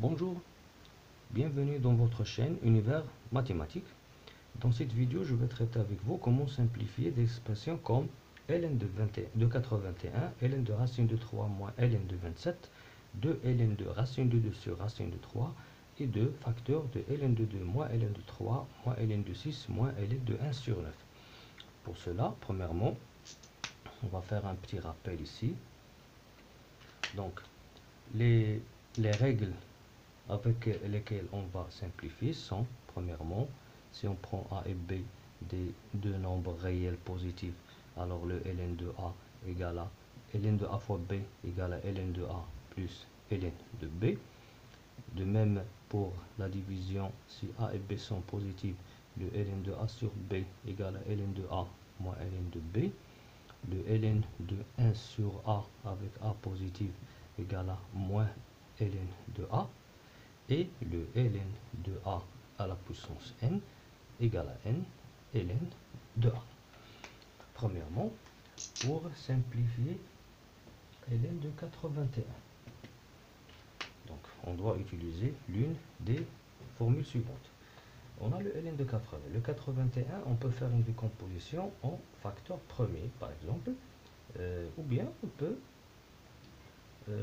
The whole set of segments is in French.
Bonjour, bienvenue dans votre chaîne Univers Mathématique. Dans cette vidéo, je vais traiter avec vous comment simplifier des expressions comme ln de 81, ln de racine de 3 moins ln de 27, 2 ln de racine de 2 sur racine de 3 et 2 facteurs de ln de 2 moins ln de 3 moins ln de 6 moins ln de 1 sur 9. Pour cela, premièrement, on va faire un petit rappel ici. Donc, les règles avec lesquelles on va simplifier sont, premièrement, si on prend A et B des deux nombres réels positifs, alors le ln de A égale à ln de A fois B égale à ln de A plus ln de B. De même pour la division, si A et B sont positifs, le ln de A sur B égale à ln de A moins ln de B. Le ln de 1 sur A avec A positif égale à moins ln de A. Et le ln de A à la puissance n égale à n ln de A. Premièrement, pour simplifier ln de 81, donc on doit utiliser l'une des formules suivantes. On a le ln de 80. Le 81, on peut faire une décomposition en facteur premier, par exemple, ou bien on peut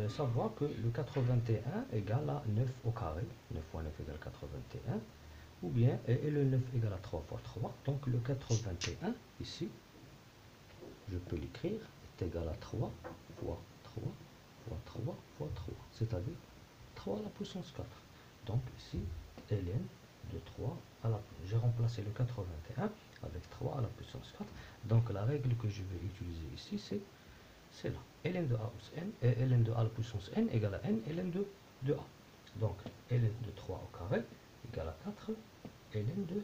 savoir que le 81 égale à 9 au carré, 9 fois 9 égale 81, ou bien, et le 9 égale à 3 fois 3, donc le 81, ici, je peux l'écrire, est égal à 3 fois 3 fois 3 fois 3, c'est-à-dire 3 à la puissance 4. Donc ici, ln de 3 à la... J'ai remplacé le 81 avec 3 à la puissance 4. Donc la règle que je vais utiliser ici, c'est là. ln de a plus n, et ln de a à la puissance n égale à n ln de a. Donc ln de 3 au carré égale à 4 ln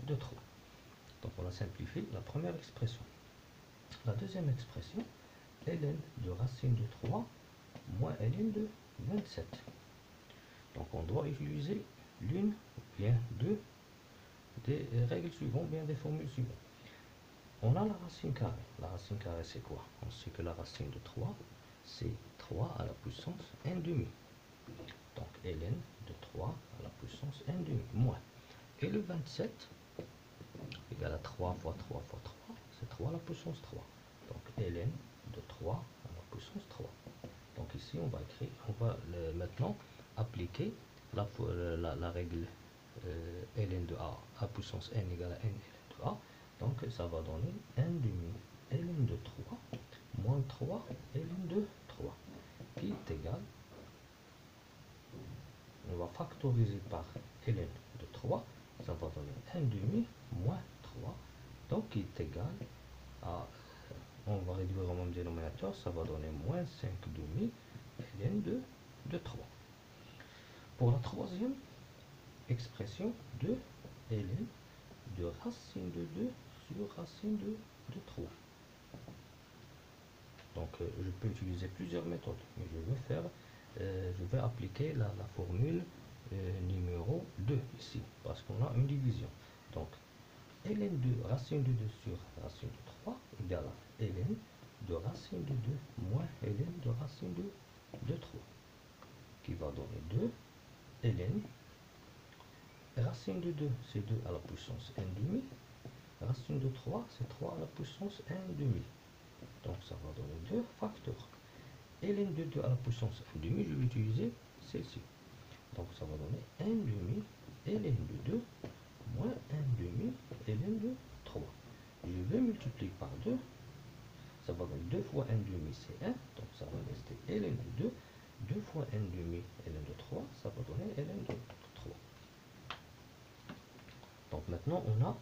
de 3. Donc on a simplifié la première expression. La deuxième expression, ln de racine de 3 moins ln de 27. Donc on doit utiliser l'une ou bien deux des règles suivantes, bien des formules suivantes. On a la racine carrée. La racine carrée, c'est quoi? On sait que la racine de 3, c'est 3 à la puissance n demi. Donc ln de 3 à la puissance n demi, moins. Et le 27 égale à 3 fois 3 fois 3, c'est 3 à la puissance 3. Donc ln de 3 à la puissance 3. Donc ici, on va écrire, maintenant appliquer la règle ln de a à puissance n égale à n ln de a. Donc ça va donner n demi ln de 3 moins 3 ln de 3 qui est égal, on va factoriser par ln de 3, ça va donner n demi moins 3, donc qui est égal à, on va réduire au même dénominateur, ça va donner moins 5 demi ln de 3. Pour la troisième expression de ln de racine de 2 sur racine de 3. Donc je peux utiliser plusieurs méthodes, mais je vais appliquer la formule numéro 2 ici, parce qu'on a une division. Donc ln de racine de 2 sur racine de 3 égale à ln de racine de 2 moins ln de racine de 3, qui va donner 2 ln. Racine de 2, c'est 2 à la puissance n demi. Racine de 3, c'est 3 à la puissance n demi. Donc ça va donner 2 facteurs. ln de 2 à la puissance n demi, je vais utiliser celle-ci. Donc ça va donner n demi ln de 2 moins n demi ln de 3. Je vais multiplier par 2. Ça va donner 2 fois n demi, c'est 1. Donc ça va rester ln de 2. 2 fois n demi ln de 3, ça va donner ln de 3. Donc maintenant, on a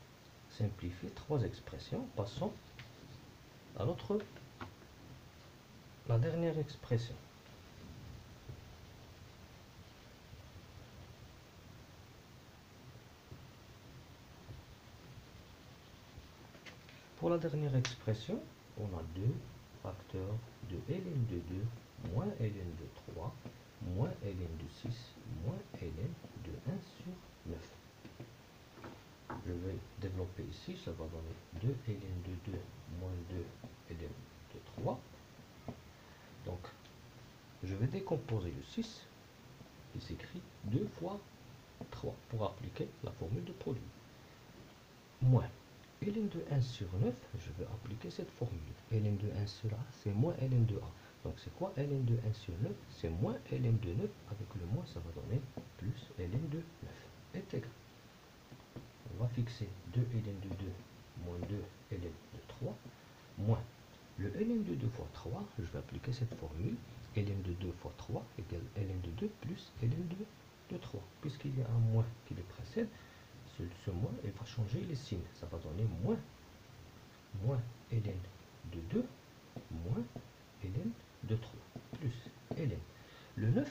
simplifié trois expressions. Passons à la dernière expression. Pour la dernière expression, on a deux facteurs de ln de 2 moins ln de 3 moins ln de 6 moins ln de 1 sur 9. Je vais développer ici, ça va donner 2 ln de 2 moins 2 ln de 3. Donc, je vais décomposer le 6 qui s'écrit 2 fois 3 pour appliquer la formule de produit. Moins ln de 1 sur 9, je vais appliquer cette formule. ln de 1 sur A, c'est moins ln de A. Donc c'est quoi ln de 1 sur 9? C'est moins ln de 9, avec le moins ça va donner plus ln de 9 est égal. On va fixer 2 ln de 2 moins 2 ln de 3 moins le ln de 2 fois 3, je vais appliquer cette formule. ln de 2 fois 3 égale ln de 2 plus ln de 3. Puisqu'il y a un moins qui le précède, ce moins, il va changer les signes. Ça va donner moins ln de 2 moins ln de 3 plus ln. Le 9,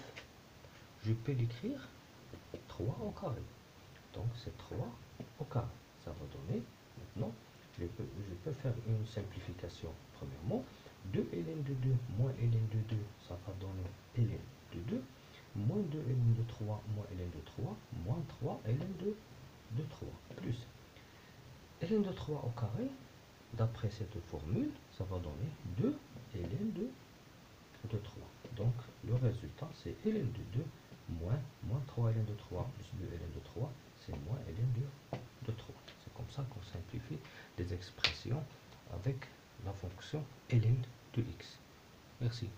je peux l'écrire 3 au carré. Donc c'est 3 au carré. Ça va donner, maintenant, je peux faire une simplification. Premièrement, 2 ln de 2 moins ln de 2, ça va donner ln de 2, moins 2 ln de 3 moins ln de 3, moins 3 ln de 3, plus ln de 3 au carré. D'après cette formule, ça va donner 2 ln de 3. Donc le résultat, c'est ln de 2 moins 3 ln de 3 plus 2 ln de 3, c'est moins ln de 3. C'est comme ça qu'on simplifie des expressions avec la fonction ln de x. Merci.